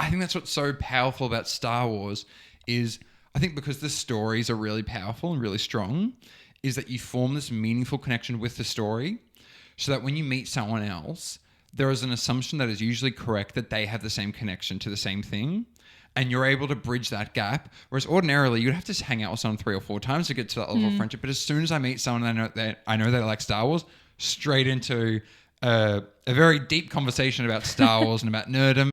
I think that's what's so powerful about Star Wars is I think because the stories are really powerful and really strong is that you form this meaningful connection with the story so that when you meet someone else, there is an assumption that is usually correct that they have the same connection to the same thing. And you're able to bridge that gap. Whereas ordinarily, you'd have to just hang out with someone 3 or 4 times to get to that level of friendship. But as soon as I meet someone and I know they like Star Wars, straight into a very deep conversation about Star Wars and about nerdom.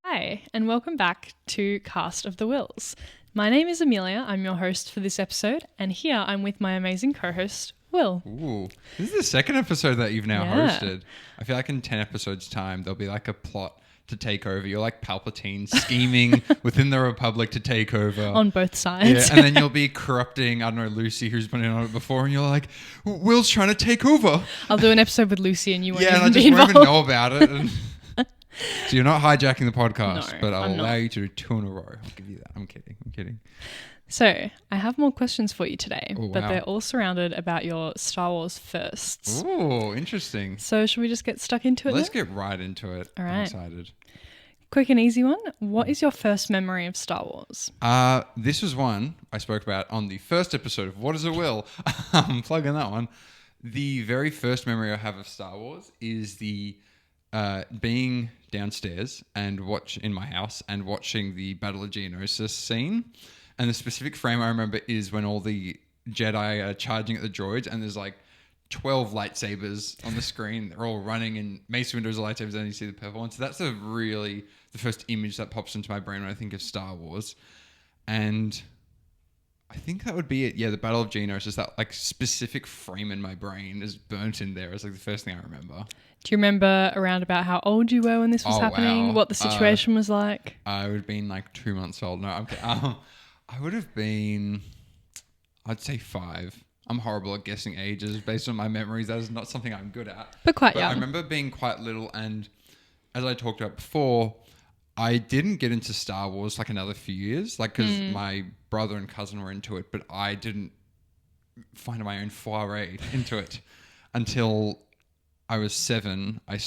Hi, and welcome back to Cast of the Whills. My name is Amelia, I'm your host for this episode, and here I'm with my amazing co-host, Will. Ooh, this is the second episode that you've now Yeah. hosted. I feel like in 10 episodes' time, there'll be like a plot to take over. You're like Palpatine scheming within the Republic to take over. On both sides. Yeah, and then you'll be corrupting, I don't know, Lucy, who's been in on it before, and you're like, Will's trying to take over. I'll do an episode with Lucy and you won't Yeah, and I even just be won't involved. even know about it. And so you're not hijacking the podcast, No, but I'll I'm allow not. you to do 2 in a row. I'll give you that. I'm kidding. So, I have more questions for you today, Oh, but wow. they're all surrounded about your Star Wars firsts. Ooh, interesting. So, should we just get stuck into it Let's then? get right into it. All I'm right. excited. Quick and easy one. What is your first memory of Star Wars? This was one I spoke about on the first episode of What is a Will? I'm plugging that one. The very first memory I have of Star Wars is the being downstairs and in my house and watching the Battle of Geonosis scene. And the specific frame I remember is when all the Jedi are charging at the droids and there's like 12 lightsabers on the screen. They're all running and Mace Windu's lightsabers and you see the purple one. So that's the first image that pops into my brain when I think of Star Wars. And I think that would be it. Yeah, the Battle of Geonosis, that like specific frame in my brain is burnt in there. It's like the first thing I remember. Do you remember around about how old you were when this was happening? Wow. What the situation was like? I would have been like 2 months old. No, I'm kidding. I would have been, I'd say 5. I'm horrible at guessing ages based on my memories. That is not something I'm good at. But quite I young. remember being quite little, and as I talked about before, I didn't get into Star Wars like another few years, like because my brother and cousin were into it, but I didn't find my own foray into it until I was 7. I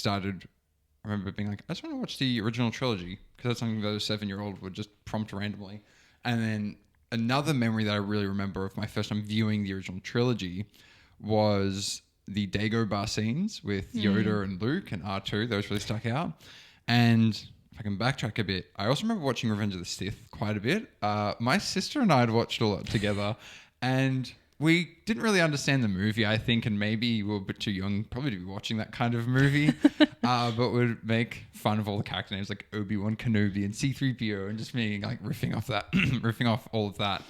remember being like, I just want to watch the original trilogy because that's something that a 7-year-old would just prompt randomly. And then another memory that I really remember of my first time viewing the original trilogy was the Dagobah scenes with Yoda and Luke and R2. Those really stuck out. And if I can backtrack a bit, I also remember watching Revenge of the Sith quite a bit. My sister and I had watched a lot together, and we didn't really understand the movie, I think, and maybe we were a bit too young probably to be watching that kind of movie, but would make fun of all the character names like Obi-Wan Kenobi and C-3PO and just being like riffing off all of that.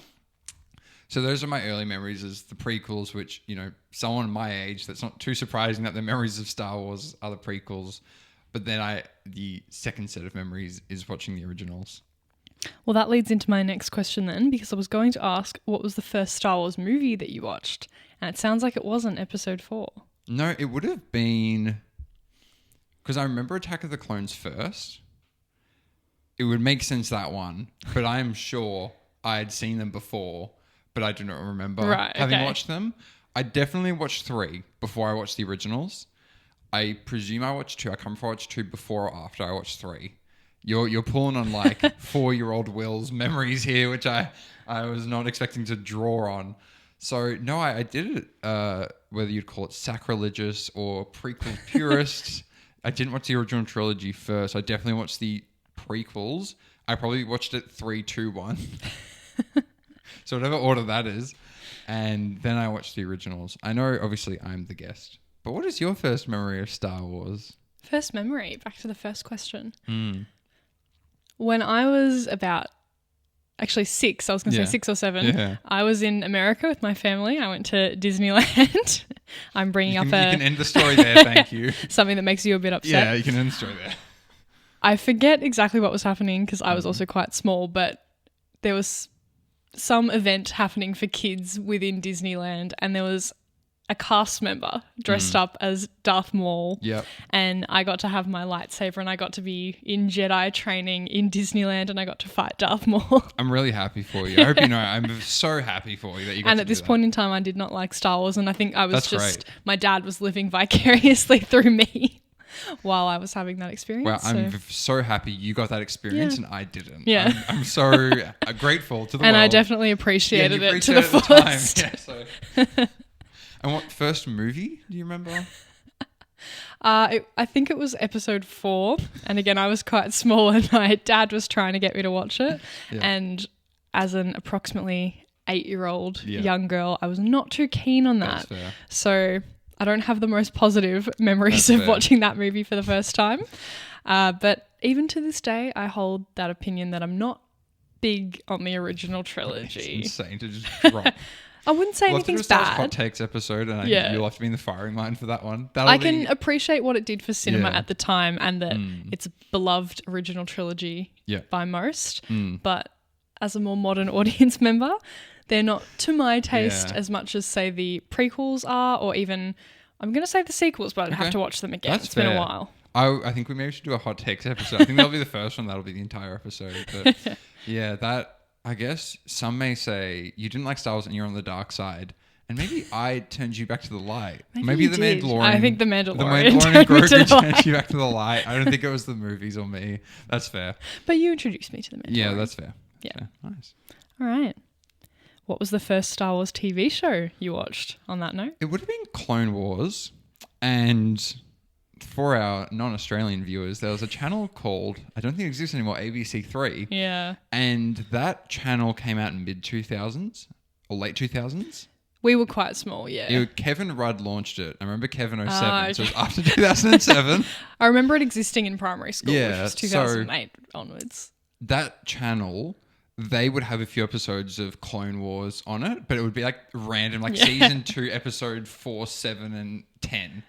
So those are my early memories as the prequels, which, you know, someone my age, that's not too surprising that the memories of Star Wars are the prequels. But then the second set of memories is watching the originals. Well, that leads into my next question then, because I was going to ask what was the first Star Wars movie that you watched? And it sounds like it wasn't Episode 4. No, it would have been... Because I remember Attack of the Clones first. It would make sense, that one. But I'm sure I had seen them before, but I do not remember having watched them. I definitely watched 3 before I watched the originals. I presume I watched 2. I can't remember if I watched 2 before or after I watched 3. You're pulling on like 4-year-old Will's memories here, which I was not expecting to draw on. So no, I did it, whether you'd call it sacrilegious or prequel purist. I didn't watch the original trilogy first. I definitely watched the prequels. I probably watched it 3, 2, 1. So whatever order that is. And then I watched the originals. I know, obviously, I'm the guest. But what is your first memory of Star Wars? First memory, back to the first question. When I was about, actually 6, I was going to say 6 or 7, I was in America with my family. I went to Disneyland. I'm bringing up You can end the story there, thank you. something that makes you a bit upset. Yeah, you can end the story there. I forget exactly what was happening because I was also quite small, but there was some event happening for kids within Disneyland, and there was a cast member dressed up as Darth Maul. Yep. And I got to have my lightsaber and I got to be in Jedi training in Disneyland and I got to fight Darth Maul. I'm really happy for you. I hope you know I'm so happy for you that you got and to at do this that. point in time, I did not like Star Wars and I think I was That's just, great. my dad was living vicariously through me while I was having that experience. Well, I'm so happy you got that experience and I didn't. Yeah. I'm so grateful to the and world. I definitely appreciated you it to the appreciated it fullest. at the time. Yeah, so. And what first movie do you remember? I think it was episode 4. And again, I was quite small and my dad was trying to get me to watch it. Yeah. And as an approximately 8-year-old Yeah. young girl, I was not too keen on that. That's fair. So I don't have the most positive memories That's of fair. watching that movie for the first time. But even to this day, I hold that opinion that I'm not big on the original trilogy. It's insane to just drop. I wouldn't say We'll have to do anything's a Star Wars Hot bad. Takes episode, and Yeah. you'll have to be in the firing line for that one. I can appreciate what it did for cinema Yeah. at the time and that it's a beloved original trilogy Yeah. by most. But as a more modern audience member, they're not to my taste Yeah. as much as, say, the prequels are or even, I'm going to say the sequels, but I'd have Okay. to watch them again. That's It's been a fair. while. I think we maybe should do a Hot Takes episode. I think that'll be the first one. That'll be the entire episode. But yeah, that, I guess some may say you didn't like Star Wars and you're on the dark side. And maybe I turned you back to the light. Maybe you the did. Mandalorian. I think the Mandalorian and turned me to Grogu the turned light. you back to the light. I don't think it was the movies or me. That's fair. But you introduced me to the Mandalorian. Yeah, that's fair. Yeah. Fair. Nice. All right. What was the first Star Wars TV show you watched on that note? It would have been Clone Wars. And for our non-Australian viewers, there was a channel called, I don't think it exists anymore, ABC3. Yeah. And that channel came out in mid-2000s or late 2000s. We were quite small, yeah. Kevin Rudd launched it. I remember Kevin 07. Ah, So it was okay. after 2007. I remember it existing in primary school, which Yeah, was so- 2008 onwards. That channel, they would have a few episodes of Clone Wars on it, but it would be like random, like season 2, episode 4, 7, and 10.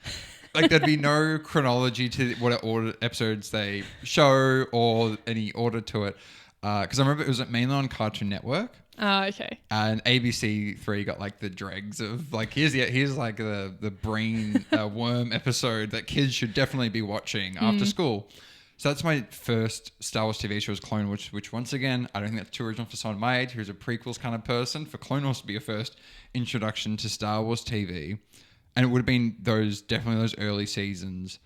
Like there'd be no chronology to what order episodes they show or any order to it. Because I remember it was mainly on Cartoon Network. Okay. And ABC3 got like the dregs of like here's like the brain worm episode that kids should definitely be watching after school. So that's my first Star Wars TV show was Clone Wars, which once again, I don't think that's too original for someone my age who's a prequels kind of person. For Clone Wars to be a first introduction to Star Wars TV. And it would have been definitely those early seasons.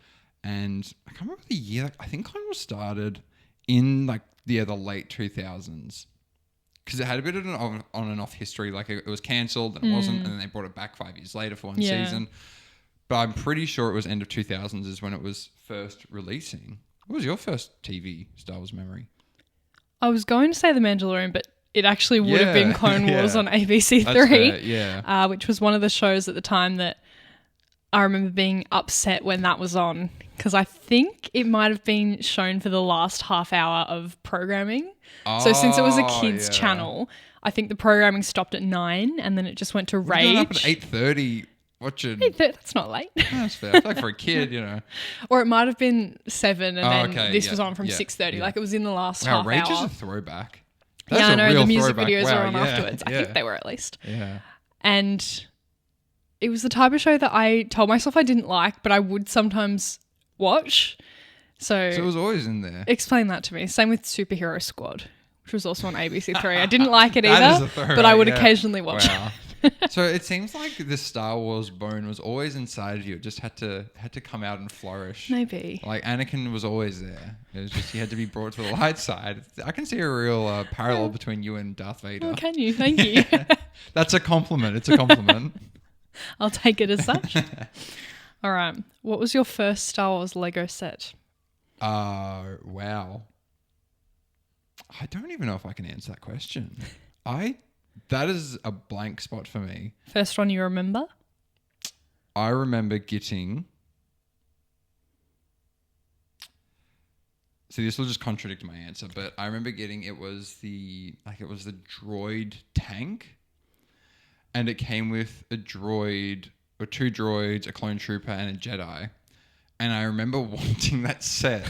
And I can't remember the year. Like, I think Clone Wars started in like the late 2000s. Because it had a bit of an on and off history. Like it was cancelled and it wasn't. And then they brought it back 5 years later for one season. But I'm pretty sure it was end of 2000s is when it was first releasing. What was your first TV Star Wars memory? I was going to say The Mandalorian, but it actually would have been Clone Wars on ABC3, That's fair, yeah. which was one of the shows at the time that I remember being upset when that was on because I think it might have been shown for the last half hour of programming. So since it was a kids channel, I think the programming stopped at 9 and then it just went to Rage. Up at 8:30 watching. That's not late. That's fair. I feel like for a kid, you know. Or it might have been 7 and then this was on from 6:30. Yeah. Like it was in the last Wow, half Rage hour. is a throwback. Yeah, I know. The music throwback. videos are on yeah, afterwards. I yeah. think they were at least. Yeah. And it was the type of show that I told myself I didn't like, but I would sometimes watch. So it was always in there. Explain that to me. Same with Superhero Squad, which was also on ABC3. I didn't like it That either, is a throwback, but I would yeah. occasionally watch it. Wow. So it seems like the Star Wars bone was always inside of you. It just had to come out and flourish. Maybe. Like Anakin was always there. It was just he had to be brought to the light side. I can see a real parallel between you and Darth Vader. Oh, can you? Thank you. That's a compliment. It's a compliment. I'll take it as such. All right. What was your first Star Wars Lego set? Wow. I don't even know if I can answer that question. That is a blank spot for me. First one you remember? I remember getting. See, this will just contradict my answer, but I remember getting it was the droid tank, and it came with a droid or 2 droids, a clone trooper, and a Jedi. And I remember wanting that set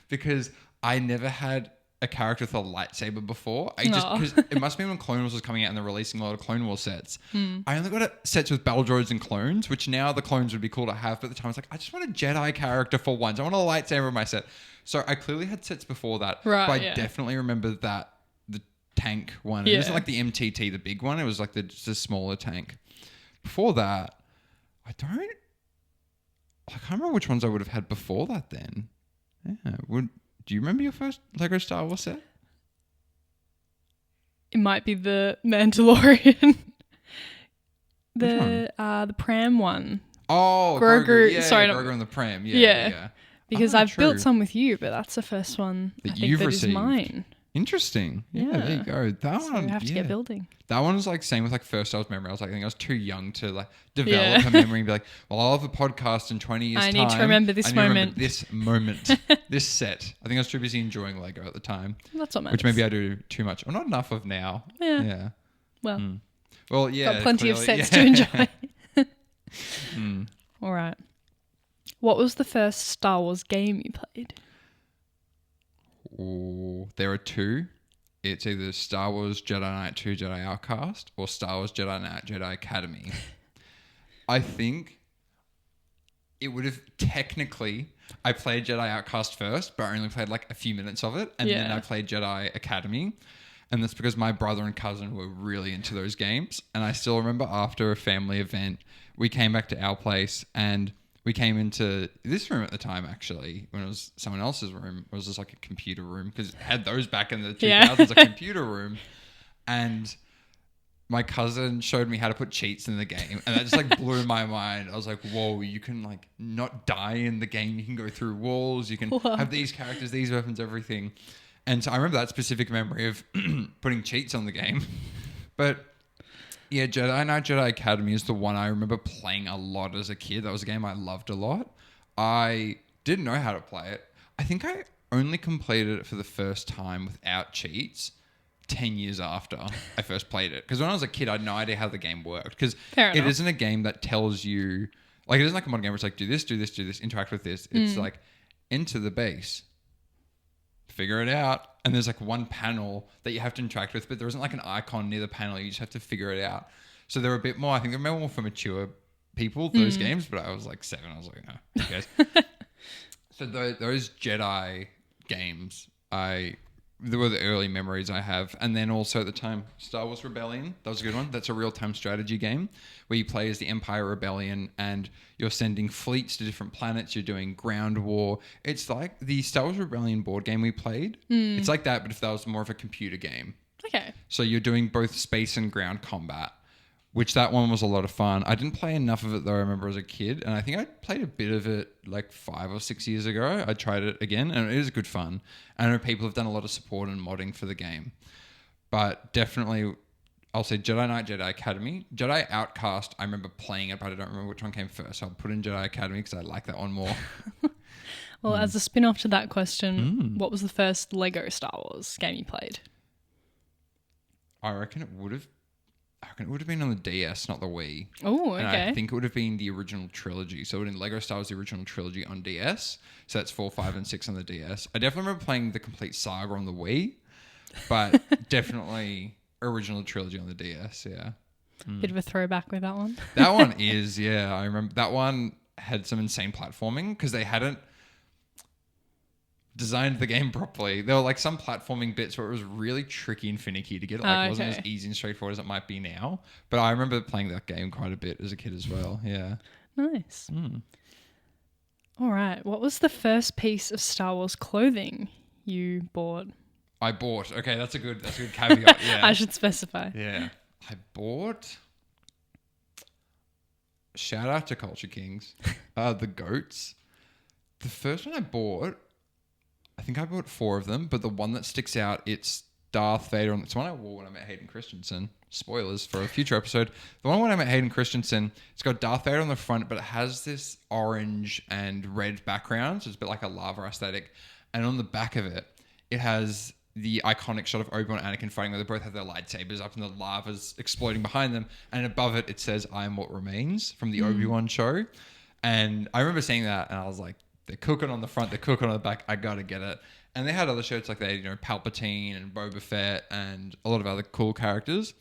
because I never had a character with a lightsaber before. Because it must be when Clone Wars was coming out and they're releasing a lot of Clone Wars sets. I only got sets with battle droids and clones, which now the clones would be cool to have. But at the time I was like, I just want a Jedi character for once. I want a lightsaber in my set. So I clearly had sets before that. Right, but I definitely remember that the tank one. It wasn't like the MTT, the big one. It was like just a smaller tank. Before that, I can't remember which ones I would have had before that then. Yeah. Do you remember your first Lego Star Wars set? It might be the Mandalorian. The pram one. Oh, Grogu. Grogu on the pram. Yeah. Because I've built some with you, but that's the first one that you've received. Is mine. Interesting. Yeah, there you go. That one. We have to get building. That one was like same with like First Star's memory. I think I was too young to like develop a memory and be like, well, I'll have a podcast in 20 years' time. I need to remember this moment. This set. I think I was too busy enjoying Lego at the time. That's what matters. Which maybe I do too much. Or not enough of now. Yeah. Well, yeah. Got plenty of sets to enjoy. All right. What was the first Star Wars game you played? Oh, there are two. It's either Star Wars Jedi Knight 2 Jedi Outcast or Star Wars Jedi Knight Jedi Academy. I think it would have technically... I played Jedi Outcast first, but I only played like a few minutes of it. And then I played Jedi Academy. And that's because my brother and cousin were really into those games. And I still remember after a family event, we came back to our place and... we came into this room at the time, actually, when it was someone else's room. It was just like a computer room because it had those back in the 2000s, a computer room. And my cousin showed me how to put cheats in the game. And that just like blew my mind. I was like, whoa, you can like not die in the game. You can go through walls. You can have these characters, these weapons, everything. And so I remember that specific memory of putting cheats on the game. But... yeah, Jedi Knight Jedi Academy is the one I remember playing a lot as a kid. That was a game I loved a lot. I didn't know how to play it. I think I only completed it for the first time without cheats 10 years after I first played it. Because when I was a kid, I had no idea how the game worked. Because it isn't a game that tells you... like, it isn't like a modern game where it's like, do this, interact with this. It's like, enter the base. Figure it out. And there's like one panel that you have to interact with, but there isn't like an icon near the panel. You just have to figure it out. So they're a bit more, I think they're more for mature people, those games, but I was like 7. I was like, no, who cares? So those Jedi games, they were the early memories I have. And then also at the time, Star Wars Rebellion, that was a good one. That's a real-time strategy game where you play as the Empire Rebellion and you're sending fleets to different planets. You're doing ground war. It's like the Star Wars Rebellion board game we played. It's like that, but if that was more of a computer game. Okay. So you're doing both space and ground combat, which that one was a lot of fun. I didn't play enough of it though, I remember as a kid. And I think I played a bit of it like 5 or 6 years ago. I tried it again and it is good fun. I know people have done a lot of support and modding for the game. But definitely, I'll say Jedi Knight, Jedi Academy. Jedi Outcast, I remember playing it, but I don't remember which one came first. So I'll put in Jedi Academy because I like that one more. Well, as a spin-off to that question, what was the first Lego Star Wars game you played? I reckon it would have been on the DS, not the Wii. Oh, okay. And I think it would have been the original trilogy. So in Lego Star Wars, the original trilogy on DS. So that's 4, 5, and 6 on the DS. I definitely remember playing the complete saga on the Wii, but definitely original trilogy on the DS, yeah. Bit of a throwback with that one. That one is, yeah. I remember that one had some insane platforming because they hadn't designed the game properly. There were like some platforming bits where it was really tricky and finicky to get. Like it wasn't as easy and straightforward as it might be now. But I remember playing that game quite a bit as a kid as well. Yeah. Nice. All right. What was the first piece of Star Wars clothing you bought? I bought. Okay, that's a good caveat. Yeah. I should specify. Yeah. I bought. Shout out to Culture Kings. The goats. The first one I bought, I think I bought 4 of them, but the one that sticks out, it's Darth Vader. It's the one I wore when I met Hayden Christensen. Spoilers for a future episode. The one when I met Hayden Christensen, it's got Darth Vader on the front, but it has this orange and red background, so it's a bit like a lava aesthetic. And on the back of it, it has the iconic shot of Obi-Wan and Anakin fighting where they both have their lightsabers up and the lava's exploding behind them. And above it, it says, "I am what remains," from the Obi-Wan show. And I remember seeing that and I was like, they're cooking on the front, they're cooking on the back. I got to get it. And they had other shirts like that, Palpatine and Boba Fett and a lot of other cool characters.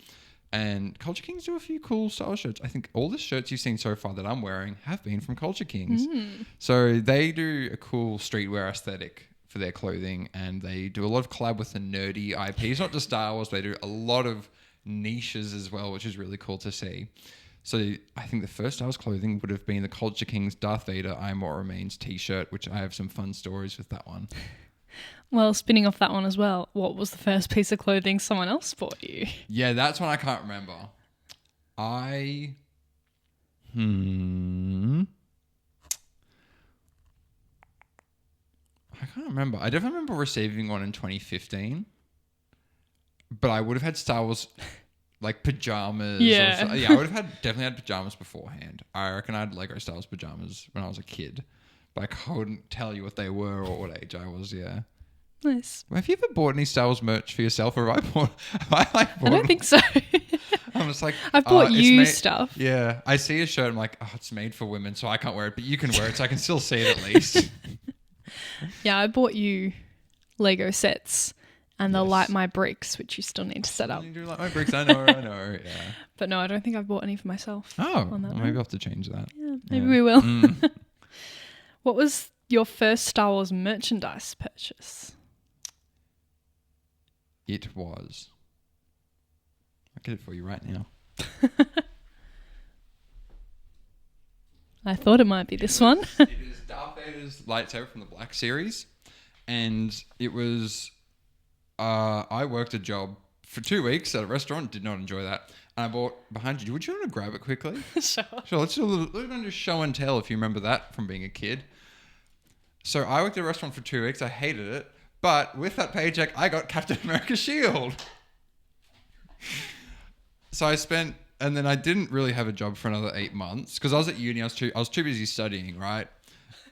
And Culture Kings do a few cool Star Wars shirts. I think all the shirts you've seen so far that I'm wearing have been from Culture Kings. So they do a cool streetwear aesthetic for their clothing, and they do a lot of collab with the nerdy IPs, not just Star Wars. They do a lot of niches as well, which is really cool to see. So I think the first Star Wars clothing would have been the Culture Kings Darth Vader I Am What Remains t-shirt, which I have some fun stories with that one. Well, spinning off that one as well, what was the first piece of clothing someone else bought you? Yeah, that's one I can't remember. I can't remember. I definitely remember receiving one in 2015, but I would have had Star Wars like pajamas. Yeah. I would have definitely had pajamas beforehand. I reckon I had Lego Star Wars pajamas when I was a kid, but I couldn't tell you what they were or what age I was. Yeah. Nice. Have you ever bought any Star Wars merch for yourself, or have I bought? I don't think so. I'm just like, I've bought you stuff. Yeah, I see a shirt. I'm like, oh, it's made for women, so I can't wear it, but you can wear it, so I can still see it at least. Yeah, I bought you Lego sets and the Light My Bricks, which you still need to set up. You do Light My Bricks, I know. Yeah. But no, I don't think I've bought any for myself. Oh, well, maybe I'll have to change that. Yeah, maybe we will. What was your first Star Wars merchandise purchase? It was. I'll get it for you right now. I thought it might be this one. It is Darth Vader's lightsaber from the Black Series. And it was... I worked a job for 2 weeks at a restaurant. Did not enjoy that. And I bought behind you. Would you want to grab it quickly? Sure. Let's do a little show and tell if you remember that from being a kid. So I worked at a restaurant for 2 weeks. I hated it. But with that paycheck, I got Captain America's shield. So I spent, and then I didn't really have a job for another 8 months because I was at uni. I was too busy studying, right?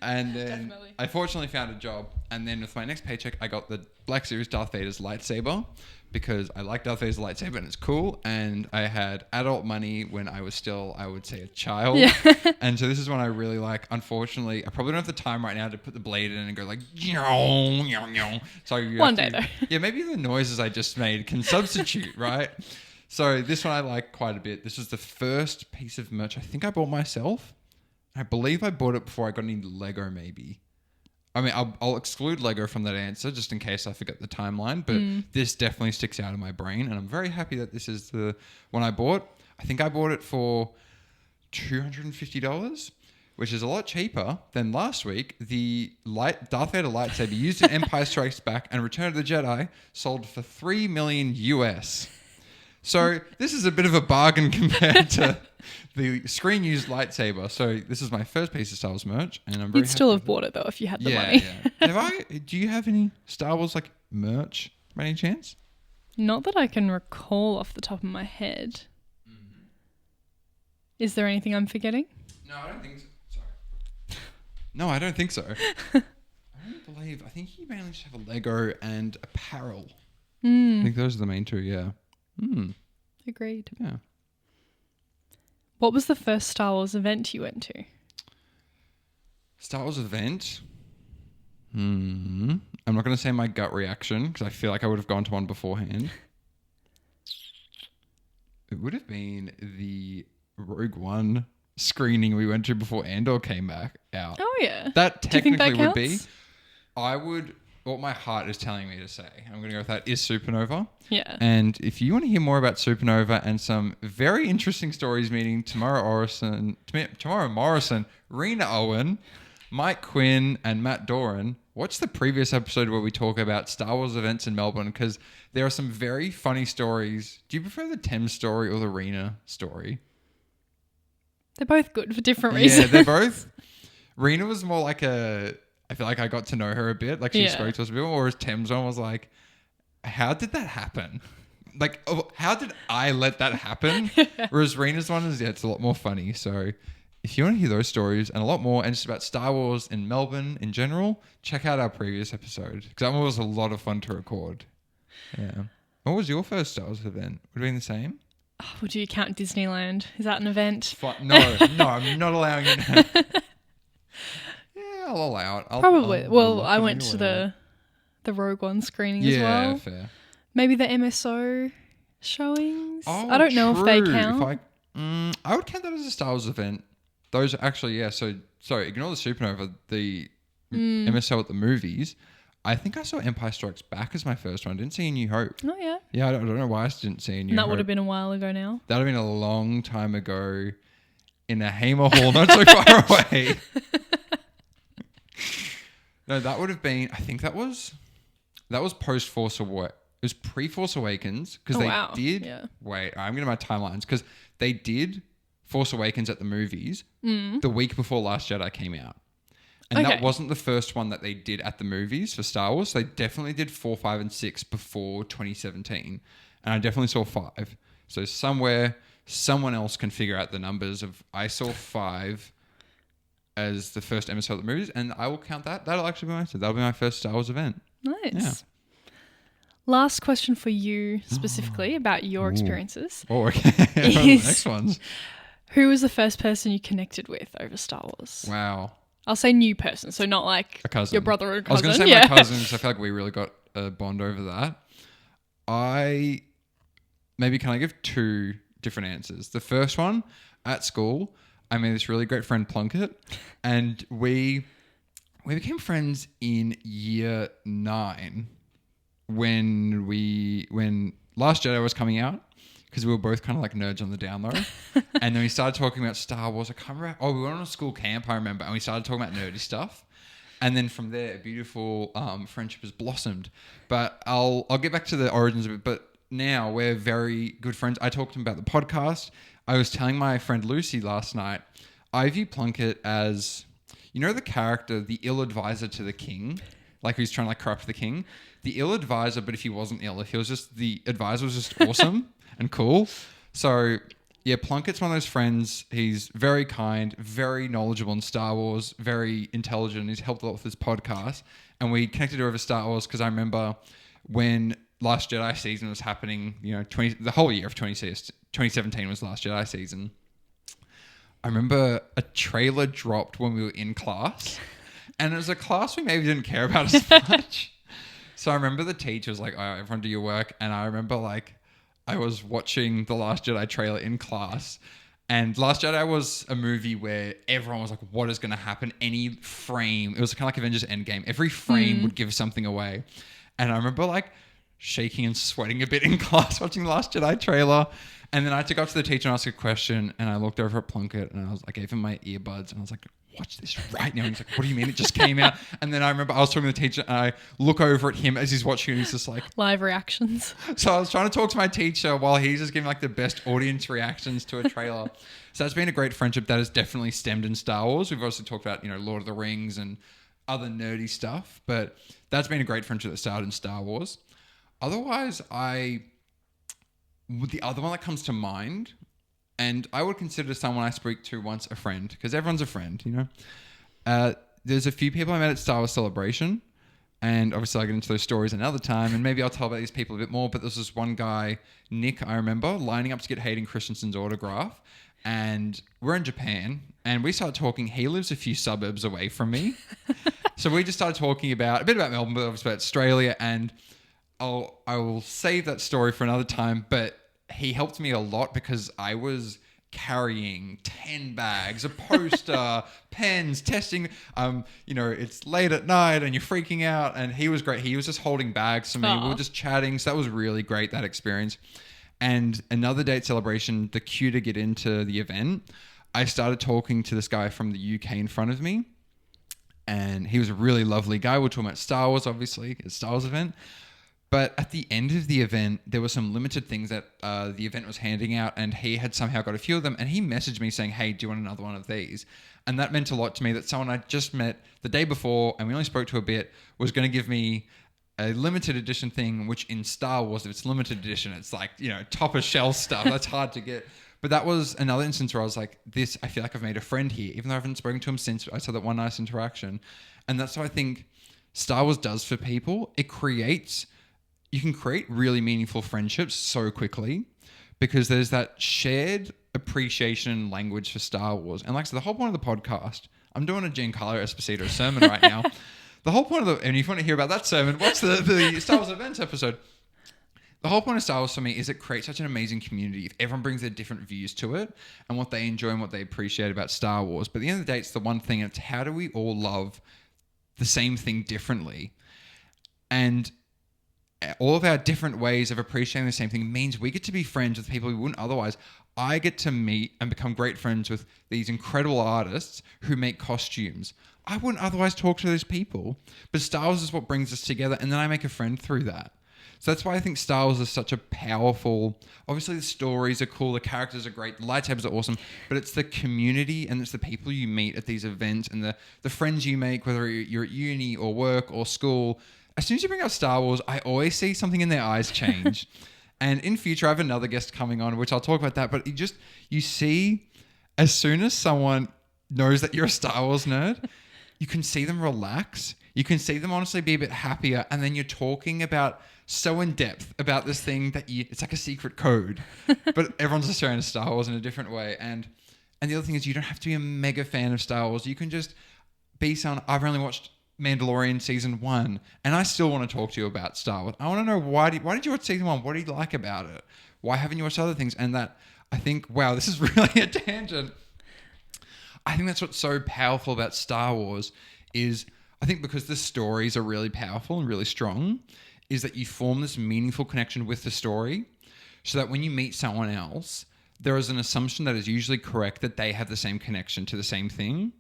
And then I fortunately found a job. And then with my next paycheck, I got the Black Series Darth Vader's lightsaber because I like Darth Vader's lightsaber and it's cool. And I had adult money when I was still, I would say, a child. Yeah. And so this is one I really like. Unfortunately, I probably don't have the time right now to put the blade in and go like, so one day though. Yeah, maybe the noises I just made can substitute, right? So this one I like quite a bit. This was the first piece of merch I think I bought myself. I believe I bought it before I got any Lego, maybe. I mean, I'll exclude Lego from that answer just in case I forget the timeline, but this definitely sticks out in my brain, and I'm very happy that this is the one I bought. I think I bought it for $250, which is a lot cheaper than last week. The Darth Vader lightsaber used in Empire Strikes Back and Return of the Jedi sold for $3 million US. So this is a bit of a bargain compared to the screen-used lightsaber. So this is my first piece of Star Wars merch, and I'm very You'd still have bought it though if you had the money. Yeah. Do you have any Star Wars like merch by any chance? Not that I can recall off the top of my head. Is there anything I'm forgetting? No, I don't think so. Sorry. No, I don't think so. I think you mainly just have a Lego and apparel. I think those are the main two, yeah. Agreed. Yeah. What was the first Star Wars event you went to? Star Wars event? I'm not going to say my gut reaction because I feel like I would have gone to one beforehand. It would have been the Rogue One screening we went to before Andor came back out. Oh, yeah. That technically would be. Counts? I would... What my heart is telling me to say, I'm going to go with that, is Supernova. Yeah. And if you want to hear more about Supernova and some very interesting stories meeting Tamara Morrison, Rena Owen, Mike Quinn, and Matt Doran, watch the previous episode where we talk about Star Wars events in Melbourne because there are some very funny stories. Do you prefer the Thames story or the Rena story? They're both good for different reasons. Yeah, they're both. Rena was more like I feel like I got to know her a bit. Like she spoke to us a bit more. Whereas Thames one was like, how did that happen? Like, how did I let that happen? Whereas Rena's one is, it's a lot more funny. So if you want to hear those stories and a lot more and just about Star Wars in Melbourne in general, check out our previous episode. Because that one was a lot of fun to record. Yeah. What was your first Star Wars event? Would it be the same? Oh, would you count Disneyland? Is that an event? No, I'm not allowing it. Yeah, I'll allow it. Probably. I went to the Rogue One screening as well. Yeah, fair. Maybe the MSO showings. Oh, I don't know if they true. count. I would count that as a Star Wars event. Those actually, yeah. So, sorry, ignore the Supernova, the MSO at the movies. I think I saw Empire Strikes Back as my first one. I didn't see A New Hope. Oh, yeah. Yeah, I don't know why I didn't see A New Hope. And that would have been a while ago now. That would have been a long time ago in a Hamer Hall, not so far away. No, that would have been, I think that was post Force Awakens. It was pre-Force Awakens because did. Yeah. Wait, I'm getting my timelines because they did Force Awakens at the movies the week before Last Jedi came out. And that wasn't the first one that they did at the movies for Star Wars. They definitely did 4, 5, and 6 before 2017. And I definitely saw 5. So somewhere, someone else can figure out the numbers of I saw 5 as the first episode of the movies. And I will count that. That'll actually be that'll be my first Star Wars event. Nice. Yeah. Last question for you specifically about your experiences. Oh, okay. The next ones. Who was the first person you connected with over Star Wars? Wow. I'll say new person, so not like a cousin. Your brother or cousin. I was going to say my cousin, because I feel like we really got a bond over that. Can I give 2 different answers? The first one, at school, I made this really great friend Plunkett, and we became friends in year 9 when Last Jedi was coming out. Because we were both kind of like nerds on the down low. And then we started talking about Star Wars. I can't remember. We went on a school camp, I remember. And we started talking about nerdy stuff. And then from there, a beautiful friendship has blossomed. But I'll get back to the origins of it. But now we're very good friends. I talked to him about the podcast. I was telling my friend Lucy last night, I view Plunkett as, you know the character, the ill advisor to the king? Like who's trying to like corrupt the king? The ill advisor, but if he wasn't ill, if he was just, the advisor was just awesome. And cool. So, yeah, Plunkett's one of those friends. He's very kind, very knowledgeable in Star Wars, very intelligent. He's helped a lot with this podcast. And we connected over Star Wars because I remember when Last Jedi season was happening, the whole year of 2017 was Last Jedi season. I remember a trailer dropped when we were in class. And it was a class we maybe didn't care about as much. So I remember the teacher was like, all right, everyone do your work. And I remember I was watching The Last Jedi trailer in class, and Last Jedi was a movie where everyone was like, what is going to happen? Any frame, it was kind of like Avengers Endgame. Every frame would give something away. And I remember shaking and sweating a bit in class watching The Last Jedi trailer. And then I had to go up to the teacher and ask a question, and I looked over at Plunkett and I gave him my earbuds and I was like, watch this right now. And he's like, what do you mean? It just came out. And then I remember I was talking to the teacher and I look over at him as he's watching and he's just like... Live reactions. So I was trying to talk to my teacher while he's just giving the best audience reactions to a trailer. So that's been a great friendship that has definitely stemmed in Star Wars. We've also talked about, Lord of the Rings and other nerdy stuff, but that's been a great friendship that started in Star Wars. Otherwise, the other one that comes to mind... And I would consider someone I speak to once a friend, because everyone's a friend, There's a few people I met at Star Wars Celebration, and obviously I'll get into those stories another time, and maybe I'll tell about these people a bit more, but there was this one guy, Nick, I remember, lining up to get Hayden Christensen's autograph, and we're in Japan, and we started talking. He lives a few suburbs away from me. So we just started talking a bit about Melbourne, but obviously about Australia, and I will save that story for another time, but he helped me a lot because I was carrying 10 bags, a poster, pens, testing. It's late at night and you're freaking out. And he was great. He was just holding bags for me. Aww. We were just chatting. So that was really great, that experience. And another date celebration, the queue to get into the event, I started talking to this guy from the UK in front of me. And he was a really lovely guy. We're talking about Star Wars, obviously, it's a Star Wars event. But at the end of the event, there were some limited things that the event was handing out, and he had somehow got a few of them, and he messaged me saying, hey, do you want another one of these? And that meant a lot to me, that someone I just met the day before, and we only spoke to a bit, was going to give me a limited edition thing, which in Star Wars, if it's limited edition, it's top of shelf stuff. That's hard to get. But that was another instance where I was like, I feel like I've made a friend here, even though I haven't spoken to him since I saw that one nice interaction. And that's what I think Star Wars does for people. You can create really meaningful friendships so quickly because there's that shared appreciation and language for Star Wars. And like I said, the whole point of the podcast, I'm doing a Giancarlo Esposito sermon right now. The whole point of and if you want to hear about that sermon, watch the Star Wars Events episode. The whole point of Star Wars for me is it creates such an amazing community if everyone brings their different views to it and what they enjoy and what they appreciate about Star Wars. But at the end of the day, it's the one thing, and it's how do we all love the same thing differently? And all of our different ways of appreciating the same thing means we get to be friends with people we wouldn't otherwise. I get to meet and become great friends with these incredible artists who make costumes. I wouldn't otherwise talk to those people, but Star Wars is what brings us together, and then I make a friend through that. So that's why I think Star Wars is such a powerful... Obviously, the stories are cool, the characters are great, the lightsabers are awesome, but it's the community and it's the people you meet at these events and the friends you make, whether you're at uni or work or school. As soon as you bring up Star Wars, I always see something in their eyes change. And in future, I have another guest coming on, which I'll talk about that, but you see, as soon as someone knows that you're a Star Wars nerd, you can see them relax. You can see them honestly be a bit happier, and then you're talking about... so in depth about this thing that it's like a secret code, but everyone's just sharing Star Wars in a different way. And the other thing is you don't have to be a mega fan of Star Wars. You can just be someone, I've only watched Mandalorian season 1 and I still want to talk to you about Star Wars. I want to know why did you watch season 1? What do you like about it? Why haven't you watched other things? And that I think, wow, this is really a tangent. I think that's what's so powerful about Star Wars is I think because the stories are really powerful and really strong, is that you form this meaningful connection with the story so that when you meet someone else, there is an assumption that is usually correct that they have the same connection to the same thing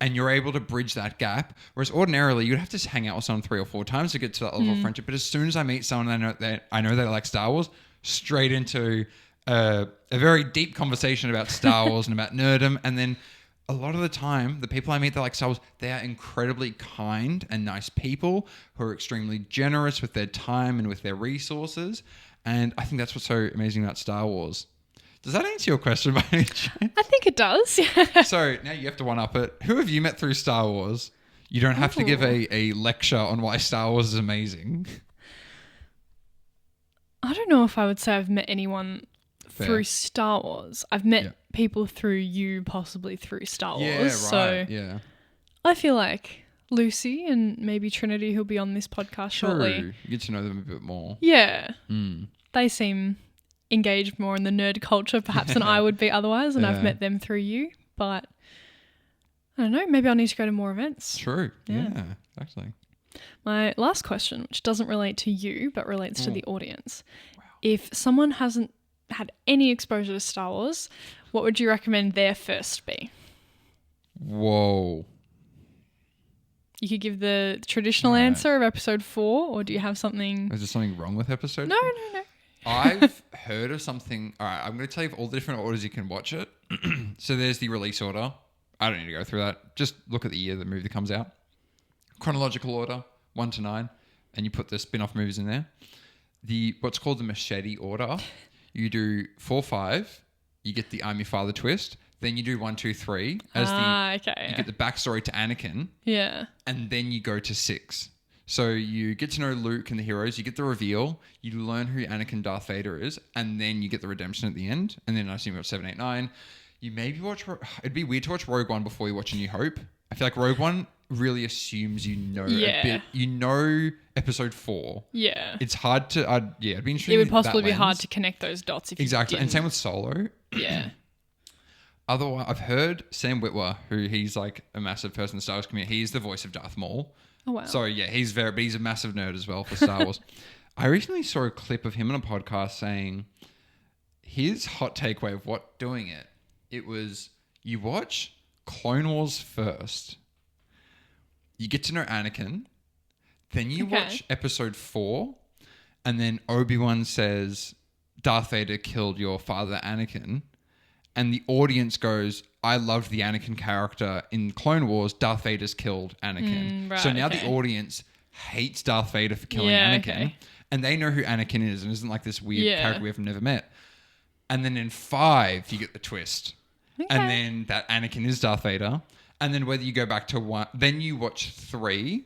and you're able to bridge that gap. Whereas ordinarily, you'd have to hang out with someone 3 or 4 times to get to that level of friendship. But as soon as I meet someone and I know they like Star Wars, straight into a very deep conversation about Star Wars and about nerdom. And then a lot of the time, the people I meet that like Star Wars, they are incredibly kind and nice people who are extremely generous with their time and with their resources. And I think that's what's so amazing about Star Wars. Does that answer your question by any chance? I think it does. So now you have to one-up it. Who have you met through Star Wars? You don't have to give a lecture on why Star Wars is amazing. I don't know if I would say I've met anyone through Star Wars. I've met people through you, possibly through Star Wars. Yeah, right. So I feel like Lucy and maybe Trinity, who'll be on this podcast shortly. You get to know them a bit more. Yeah. They seem engaged more in the nerd culture perhaps than I would be otherwise, and I've met them through you. But I don't know, maybe I need to go to more events. True. Yeah, actually. My last question, which doesn't relate to you but relates to the audience. Wow. If someone hasn't had any exposure to Star Wars, what would you recommend their first be? Whoa. You could give the traditional answer of episode 4, or do you have something... Is there something wrong with episode 4? No. I've heard of something... All right, I'm going to tell you all the different orders you can watch it. So there's the release order. I don't need to go through that. Just look at the year the movie comes out. Chronological order, 1 to 9, and you put the spin-off movies in there. What's called the machete order, you do 4, 5, you get the I'm Your Father twist, then you do 1, 2, 3 as you get the backstory to Anakin. Yeah. And then you go to 6. So you get to know Luke and the heroes, you get the reveal, you learn who Anakin Darth Vader is, and then you get the redemption at the end. And then I assume you watch 7, 8, 9. You maybe watch... It'd be weird to watch Rogue One before you watch A New Hope. I feel like Rogue One really assumes you know a bit. You know episode 4. Yeah. It's hard to... it'd be interesting. It would possibly be hard to connect those dots if you Exactly. didn't. And same with Solo. Yeah. Otherwise, I've heard Sam Witwer, who he's like a massive person in the Star Wars community. He's the voice of Darth Maul. Oh, wow. So, yeah, he's a massive nerd as well for Star Wars. I recently saw a clip of him on a podcast saying his hot take way of doing it. It was, you watch Clone Wars first. You get to know Anakin. Then you watch episode 4. And then Obi-Wan says, Darth Vader killed your father, Anakin. And the audience goes, I loved the Anakin character in Clone Wars. Darth Vader's killed Anakin. So now the audience hates Darth Vader for killing Anakin. And they know who Anakin is and isn't like this weird character we've never met. And then in 5, you get the twist. And then that Anakin is Darth Vader. And then whether you go back to 1, then you watch 3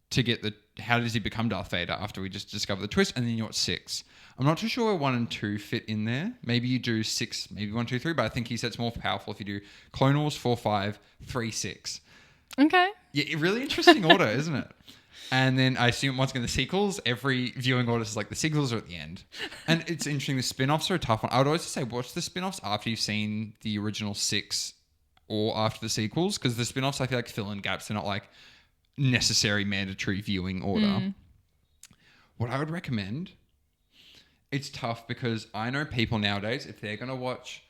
to get how does he become Darth Vader after we just discover the twist. And then you watch 6. I'm not too sure where 1 and 2 fit in there. Maybe you do 6, maybe 1, 2, 3, but I think he said it's more powerful if you do Clone Wars 4, 5, 3, 6. Okay. Yeah, really interesting order, isn't it? And then I assume once again the sequels, every viewing order is like the sequels are at the end. And it's interesting, the spin-offs are a tough one. I would always say watch the spin-offs after you've seen the original 6 or after the sequels, because the spin-offs I feel like fill in gaps. They're not like necessary mandatory viewing order. What I would recommend, it's tough because I know people nowadays, if they're going to watch,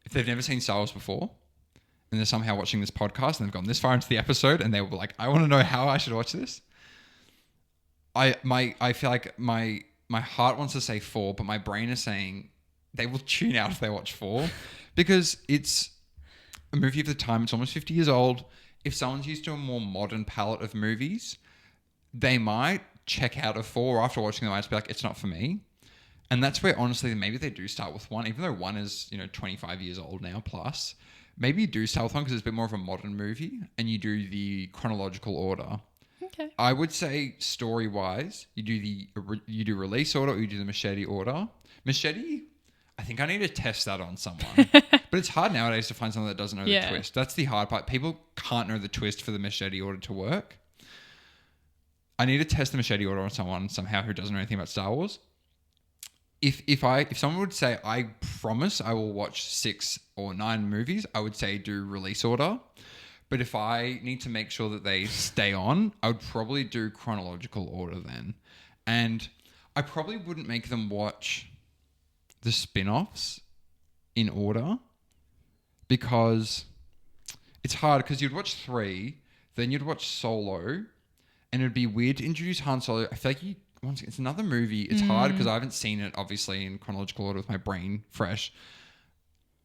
if they've never seen Star Wars before, and they're somehow watching this podcast and they've gone this far into the episode and they were like, I want to know how I should watch this. I feel like my heart wants to say 4, but my brain is saying they will tune out if they watch 4 because it's a movie of the time. It's almost 50 years old. If someone's used to a more modern palette of movies, they might check out of 4 after watching them. I'd just be like, it's not for me. And that's where honestly, maybe they do start with 1, even though 1 is, 25 years old now plus. Maybe you do start with 1 because it's a bit more of a modern movie and you do the chronological order. Okay. I would say story-wise, you do release order or you do the machete order. Machete, I think I need to test that on someone. But it's hard nowadays to find someone that doesn't know the twist. That's the hard part. People can't know the twist for the machete order to work. I need to test the machete order on someone somehow who doesn't know anything about Star Wars. If someone would say, I promise I will watch 6 or 9 movies, I would say do release order. But if I need to make sure that they stay on, I would probably do chronological order then. And I probably wouldn't make them watch the spin-offs in order because it's hard because you'd watch 3, then you'd watch Solo, and it'd be weird to introduce Han Solo. I feel like it's another movie. It's hard because I haven't seen it, obviously, in chronological order with my brain fresh.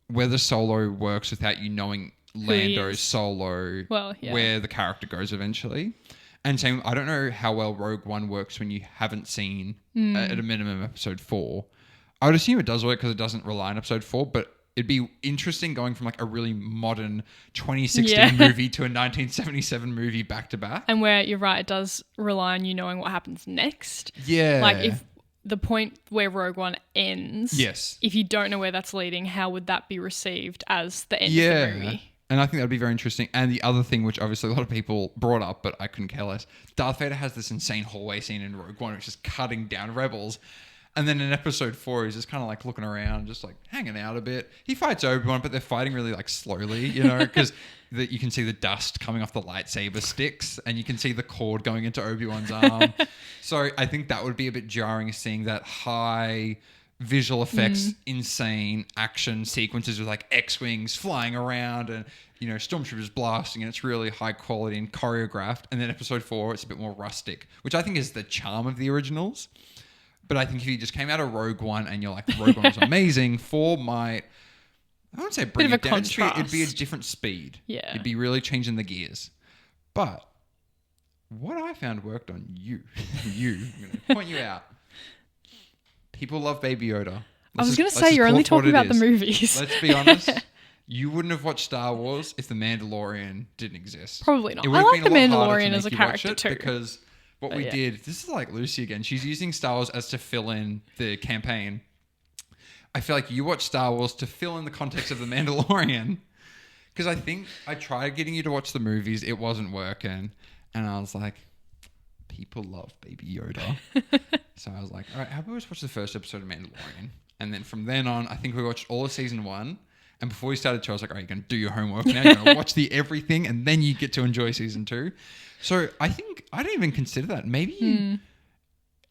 Whether Solo works without you knowing Lando's Solo, where the character goes eventually. And same, I don't know how well Rogue One works when you haven't seen, at a minimum, episode 4. I would assume it does work because it doesn't rely on episode 4, but it'd be interesting going from like a really modern 2016 movie to a 1977 movie back to back. And where you're right, it does rely on you knowing what happens next. Yeah. Like if the point where Rogue One ends, if you don't know where that's leading, how would that be received as the end of the movie? And I think that'd be very interesting. And the other thing, which obviously a lot of people brought up, but I couldn't care less, Darth Vader has this insane hallway scene in Rogue One, which is cutting down rebels. And then in episode 4, he's just kind of like looking around, just like hanging out a bit. He fights Obi-Wan, but they're fighting really like slowly, because you can see the dust coming off the lightsaber sticks and you can see the cord going into Obi-Wan's arm. So I think that would be a bit jarring, seeing that high visual effects, insane action sequences with like X-Wings flying around and, stormtroopers blasting, and it's really high quality and choreographed. And then episode 4, it's a bit more rustic, which I think is the charm of the originals. But I think if you just came out of Rogue One and you're like, Rogue One was amazing, 4 might, I wouldn't say bring it down. It'd be a different speed. Yeah. It'd be really changing the gears. But what I found worked on you, I'm going to point you out. People love Baby Yoda. I was going to say, you're only talking about the movies. Let's be honest. You wouldn't have watched Star Wars if The Mandalorian didn't exist. Probably not. I like The Mandalorian as a character too. Because what we did, this is like Lucy again. She's using Star Wars as to fill in the campaign. I feel like you watch Star Wars to fill in the context of The Mandalorian. Because I think I tried getting you to watch the movies. It wasn't working. And I was like, people love Baby Yoda. So I was like, all right, how about we just watch the first episode of Mandalorian? And then from then on, I think we watched all of season 1. And before we started 2, I was like, all right, you're going to do your homework now. You're going to watch the everything. And then you get to enjoy season 2. So I think I don't even consider that. Maybe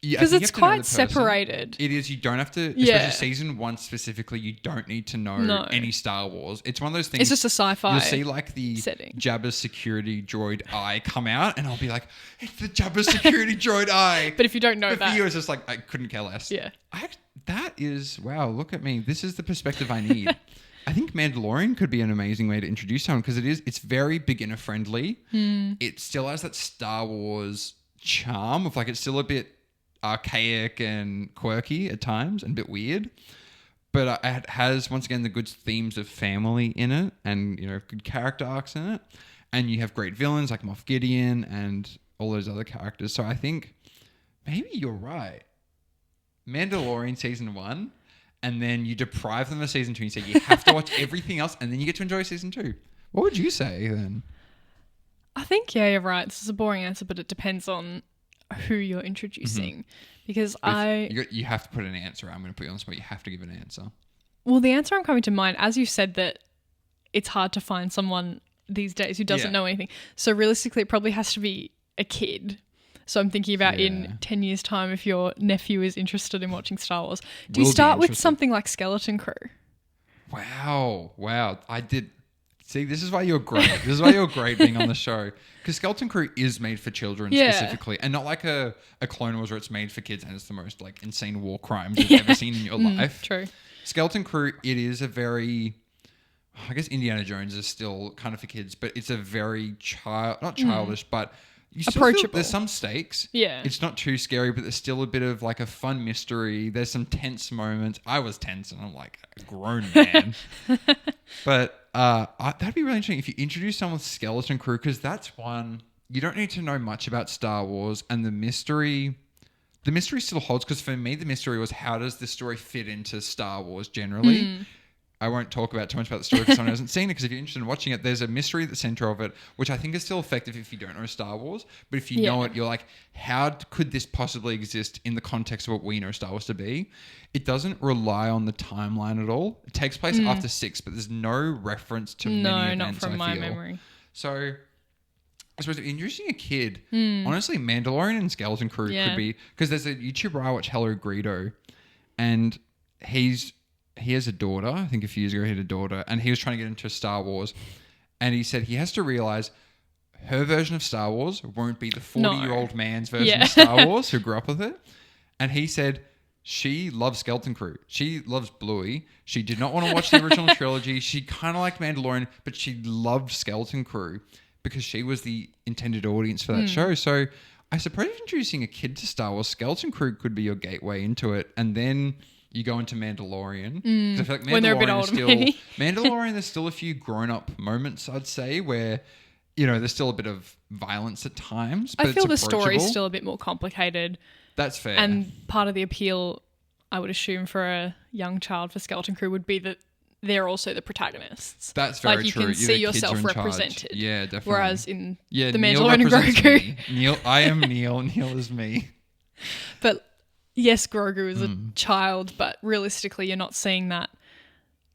because it's quite separated. It is. You don't have to, especially season 1 specifically, you don't need to know any Star Wars. It's one of those things. It's just a sci-fi. You'll see like the setting. Jabba's security droid eye come out and I'll be like, it's the Jabba's security droid eye. But if you don't know that. For you, it's just like, I couldn't care less. Yeah. That is, wow, look at me. This is the perspective I need. I think Mandalorian could be an amazing way to introduce someone because it's very beginner friendly. It still has that Star Wars charm of like, it's still a bit archaic and quirky at times and a bit weird. But it has, once again, the good themes of family in it and, good character arcs in it. And you have great villains like Moff Gideon and all those other characters. So I think maybe you're right. Mandalorian season 1. And then you deprive them of season 2 and you say you have to watch everything else and then you get to enjoy season 2. What would you say then? I think, yeah, you're right. This is a boring answer, but it depends on who you're introducing. Because you have to put an answer. I'm going to put you on the spot. You have to give an answer. Well, the answer I'm coming to mind, as you said, that it's hard to find someone these days who doesn't know anything. So realistically, it probably has to be a kid. So I'm thinking about in 10 years' time, if your nephew is interested in watching Star Wars, do you start with something like Skeleton Crew? Wow. I did. See, this is why you're great. This is why you're great being on the show. Because Skeleton Crew is made for children specifically. And not like a Clone Wars where it's made for kids and it's the most like insane war crimes you've ever seen in your life. True. Skeleton Crew, it is a very... I guess Indiana Jones is still kind of for kids, but it's a very not childish, but you still approachable. Feel there's some stakes. Yeah. It's not too scary, but there's still a bit of like a fun mystery. There's some tense moments. I was tense and I'm like a grown man. But that'd be really interesting if you introduce someone with Skeleton Crew, because that's one, you don't need to know much about Star Wars, and the mystery still holds, because for me, the mystery was, how does this story fit into Star Wars generally? I won't talk about too much about the story for someone who hasn't seen it, because if you're interested in watching it, there's a mystery at the center of it, which I think is still effective if you don't know Star Wars. But if you know it, you're like, how could this possibly exist in the context of what we know Star Wars to be? It doesn't rely on the timeline at all. It takes place after 6, but there's no reference to many events, not from my memory. So I suppose if you're introducing a kid, honestly, Mandalorian and Skeleton Crew could be, because there's a YouTuber I watch, Hello Greedo, and he has a daughter. I think a few years ago he had a daughter, and he was trying to get into Star Wars, and he said he has to realize her version of Star Wars won't be the 40-year-old man's version of Star Wars who grew up with it. And he said she loves Skeleton Crew. She loves Bluey. She did not want to watch the original trilogy. She kind of liked Mandalorian, but she loved Skeleton Crew because she was the intended audience for that show. So I suppose introducing a kid to Star Wars, Skeleton Crew could be your gateway into it, and then you go into Mandalorian. I feel like when they're a bit older, Mandalorian, there's still a few grown-up moments, I'd say, where, you know, there's still a bit of violence at times. But I feel the story's still a bit more complicated. That's fair. And part of the appeal, I would assume, for a young child for Skeleton Crew would be that they're also the protagonists. That's very true. Like, you can see yourself represented. Yeah, definitely. Whereas in the Neil Mandalorian and Grogu... Neil, I am Neil. Neil is me. But... yes, Grogu is a child, but realistically, you're not seeing that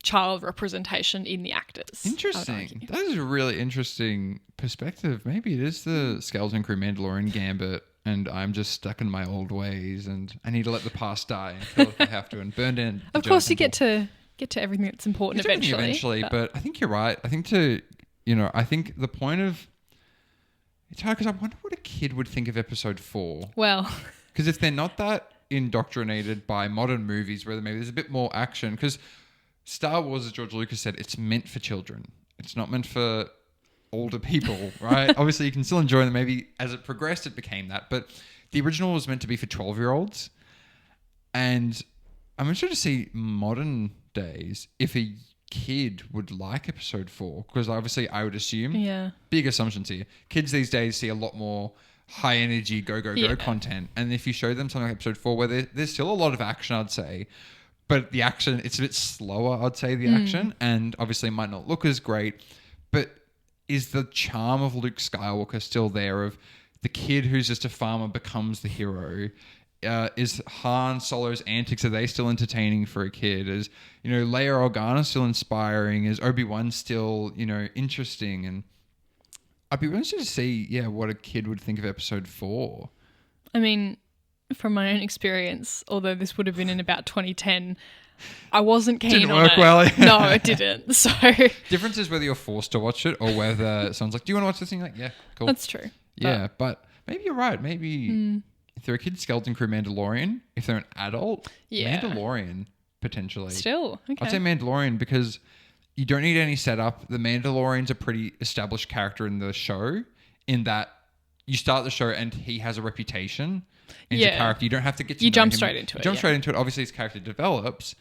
child representation in the actors. Interesting. That is a really interesting perspective. Maybe it is the Skeleton Crew Mandalorian gambit, and I'm just stuck in my old ways, and I need to let the past die and kill if I have to, and burn in. Of course, you get to everything that's important eventually. But I think you're right. I think I think the point of... It's hard, because I wonder what a kid would think of episode 4. Well... because if they're not that indoctrinated by modern movies where maybe there's a bit more action, because Star Wars, as George Lucas said, it's meant for children. It's not meant for older people, right? Obviously, you can still enjoy them. Maybe as it progressed, it became that. But the original was meant to be for 12-year-olds. And I'm interested to see modern days if a kid would like episode 4, because obviously I would assume, big assumptions here, kids these days see a lot more high energy go content, and if you show them something like episode 4 where there's still a lot of action, I'd say, but the action, it's a bit slower, I'd say, the action, and obviously it might not look as great, but is the charm of Luke Skywalker still there, of the kid who's just a farmer becomes the hero? Is Han Solo's antics, are they still entertaining for a kid? Is, Leia Organa still inspiring? Is Obi-Wan still, interesting? And I'd be interested to see, what a kid would think of episode 4. I mean, from my own experience, although this would have been in about 2010, I wasn't keen on it. Didn't work well. No, it didn't. So difference is whether you're forced to watch it or whether someone's like, do you want to watch this thing? Like, yeah, cool. That's true. Yeah, but maybe you're right. Maybe if they're a kid, Skeleton Crew Mandalorian. If they're an adult, Mandalorian, potentially. Still, okay. I'd say Mandalorian, because... you don't need any setup. The Mandalorian's a pretty established character in the show, in that you start the show and he has a reputation as a character. You don't have to get to know him. Jump straight into it. Jump straight into it. Obviously, his character develops,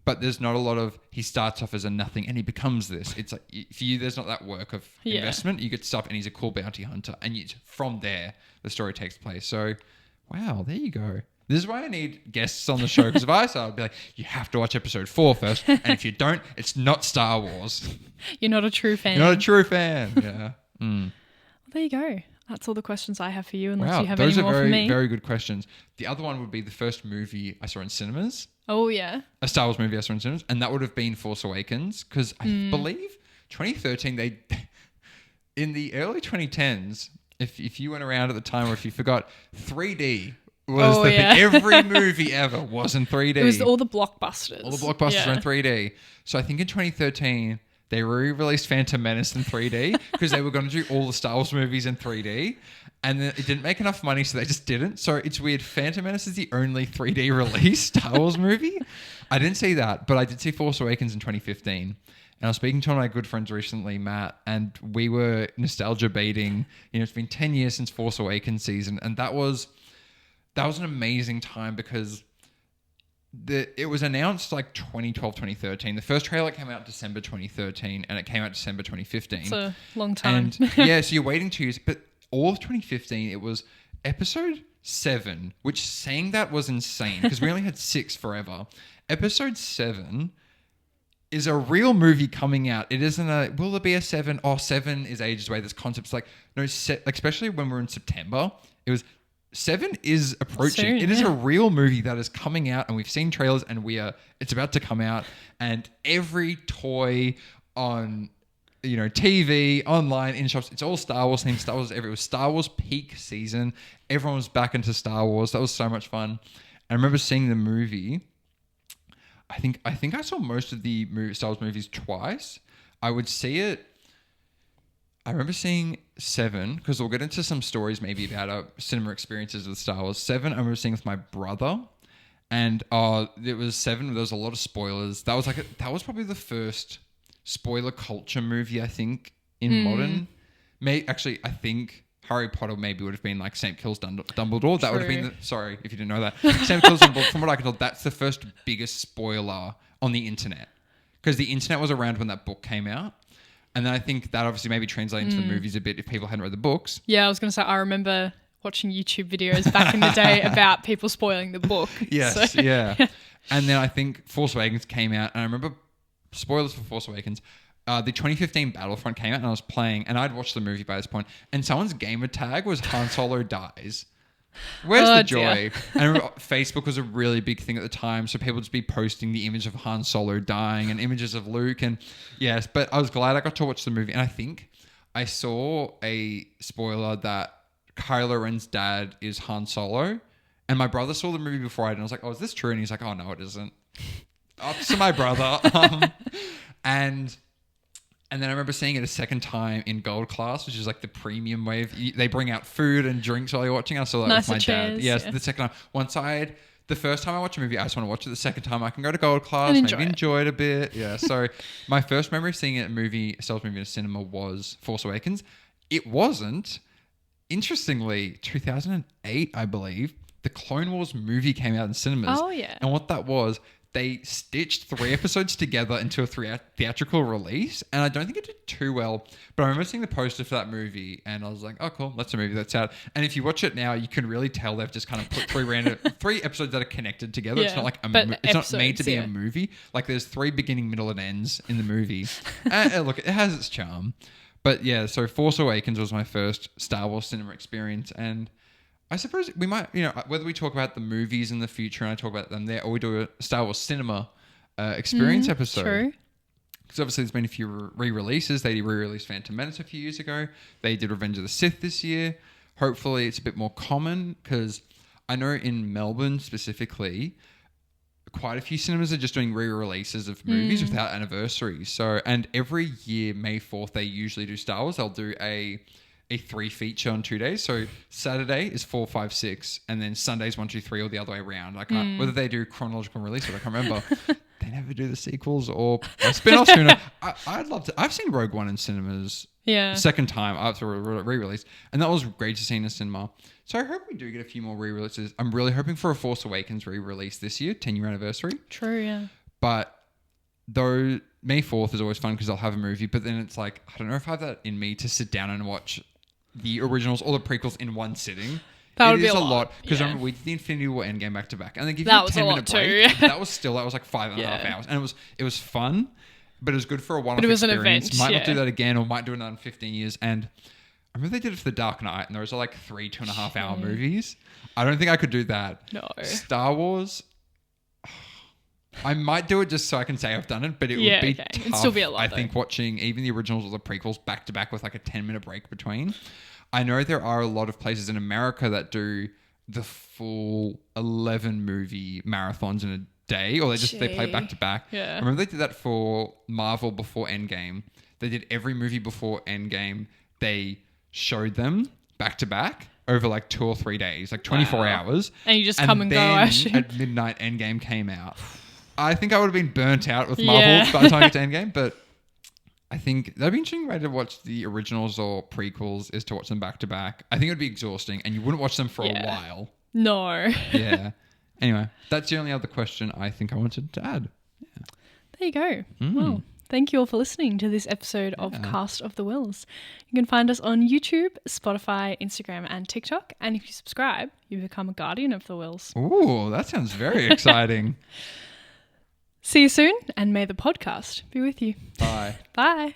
but there's not a lot of... he starts off as a nothing and he becomes this. It's like, for you, there's not that work of investment. You get stuff and he's a cool bounty hunter, and from there, the story takes place. So, wow, there you go. This is why I need guests on the show, because if I started, I'd be like, you have to watch episode 4 first, and if you don't, it's not Star Wars. You're not a true fan. You're not a true fan, yeah. There you go. That's all the questions I have for you, unless Wow, you have those any more are for very, me. very good questions. The other one would be the first movie I saw in cinemas. Oh, yeah. A Star Wars movie I saw in cinemas. And that would have been Force Awakens. Because I believe 2013, in the early 2010s, if you went around at the time or if you forgot, 3D was the thing. Every movie ever was in 3D. It was all the blockbusters. All the blockbusters were in 3D. So I think in 2013... they re-released Phantom Menace in 3D because they were going to do all the Star Wars movies in 3D. And then it didn't make enough money, so they just didn't. So it's weird. Phantom Menace is the only 3D release Star Wars movie. I didn't see that, but I did see Force Awakens in 2015. And I was speaking to one of my good friends recently, Matt, and we were nostalgia baiting. It's been 10 years since Force Awakens season. And that was an amazing time because... it was announced like 2012, 2013. The first trailer came out December 2013 and it came out December 2015. It's a long time. And yeah, so you're waiting 2 years. But all of 2015, it was episode 7, which saying that was insane because we only had 6 forever. Episode 7 is a real movie coming out. It isn't will there be a 7? Oh, 7 is ages away. This concept's like, no, especially when we're in September, it was... 7 is approaching. Soon, it is a real movie that is coming out, and we've seen trailers, and it's about to come out. And every toy on, TV, online, in shops, it's all Star Wars themed. Star Wars. It was Star Wars peak season. Everyone was back into Star Wars. That was so much fun. I remember seeing the movie. I think I saw most of the Star Wars movies twice. I would see it. I remember seeing 7, because we'll get into some stories maybe about our cinema experiences with Star Wars. 7, I remember seeing with my brother. And it was 7, there was a lot of spoilers. That was probably the first spoiler culture movie, I think, in modern. Actually, I think Harry Potter maybe would have been like Snape kills Dumbledore. That would have been, sorry if you didn't know that. Snape kills Dumbledore, from what I can tell, that's the first biggest spoiler on the internet. Because the internet was around when that book came out. And then I think that obviously maybe translates into the movies a bit if people hadn't read the books. Yeah, I was going to say, I remember watching YouTube videos back in the day about people spoiling the book. Yes, yeah. And then I think Force Awakens came out, and I remember, spoilers for Force Awakens, the 2015 Battlefront came out, and I was playing, and I'd watched the movie by this point, and someone's gamer tag was Han Solo dies. Where's the joy? And I remember Facebook was a really big thing at the time, so people would just be posting the image of Han Solo dying and images of Luke, and yes, but I was glad I got to watch the movie, and I think I saw a spoiler that Kylo Ren's dad is Han Solo, and my brother saw the movie before I did, and I was like, oh, is this true? And he's like, oh, no, it isn't. Up to my brother. And then I remember seeing it a second time in Gold Class, which is like the premium wave. They bring out food and drinks while you're watching. I saw that with my dad. Yes, the second time. The first time I watch a movie, I just want to watch it. The second time I can go to Gold Class, maybe enjoy it a bit. Yeah, so my first memory of seeing a Star Wars movie in a cinema was Force Awakens. It wasn't. Interestingly, 2008, I believe, the Clone Wars movie came out in cinemas. Oh, yeah. And what that was... they stitched 3 episodes together into a theatrical release, and I don't think it did too well. But I remember seeing the poster for that movie, and I was like, "Oh, cool, that's a movie that's out." And if you watch it now, you can really tell they've just kind of put 3 episodes that are connected together. Yeah, it's not like it's not made to be a movie. Like there's 3 beginning, middle, and ends in the movie. Look, it has its charm. But yeah, so Force Awakens was my first Star Wars cinema experience, and I suppose we might, whether we talk about the movies in the future and I talk about them there, or we do a Star Wars cinema experience episode. True. Because obviously there's been a few re-releases. They re-released Phantom Menace a few years ago. They did Revenge of the Sith this year. Hopefully it's a bit more common, because I know in Melbourne specifically, quite a few cinemas are just doing re-releases of movies without anniversaries. So, and every year, May 4th, they usually do Star Wars. They'll do a 3 feature on 2 days. So Saturday is 4, 5, 6, and then Sunday's 1, 2, 3, or the other way around. I can't whether they do chronological release, but I can't remember. They never do the sequels or spin-offs. I'd love to. I've seen Rogue One in cinemas. Yeah. Second time after a re-release, and that was great to see in a cinema. So I hope we do get a few more re-releases. I'm really hoping for a Force Awakens re-release this year, 10-year anniversary. True, yeah. But though May 4th is always fun because I'll have a movie, but then it's like, I don't know if I have that in me to sit down and watch the originals or the prequels in one sitting. That would be a lot. Because I remember we did the Infinity War Endgame back to back, and they give you a 10-minute break. That was 5.5 hours, and it was fun, but it was good for a one-off experience. An event, might not do that again, or might do another in 15 years. And I remember they did it for The Dark Knight, and those are like 3 2.5 hour movies. I don't think I could do that. No. Star Wars, I might do it just so I can say I've done it, but it would be tough. It'd still be a lot, I think watching even the originals or the prequels back to back with like a 10-minute break between. I know there are a lot of places in America that do the full 11 movie marathons in a day, or they play back to back. Yeah. I remember they did that for Marvel before Endgame. They did every movie before Endgame. They showed them back to back over like 2 or 3 days, like 24 hours. And you just come and go, I assume. At midnight, Endgame came out. I think I would have been burnt out with Marvel by the time I get to Endgame, but I think that'd be an interesting way to watch the originals or prequels is to watch them back to back. I think it would be exhausting and you wouldn't watch them for a while. No. Yeah. Anyway, that's the only other question I think I wanted to add. Yeah. There you go. Well, thank you all for listening to this episode of Cast of the Whills. You can find us on YouTube, Spotify, Instagram, and TikTok. And if you subscribe, you become a guardian of the Whills. Ooh, that sounds very exciting. See you soon, and may the podcast be with you. Bye. Bye.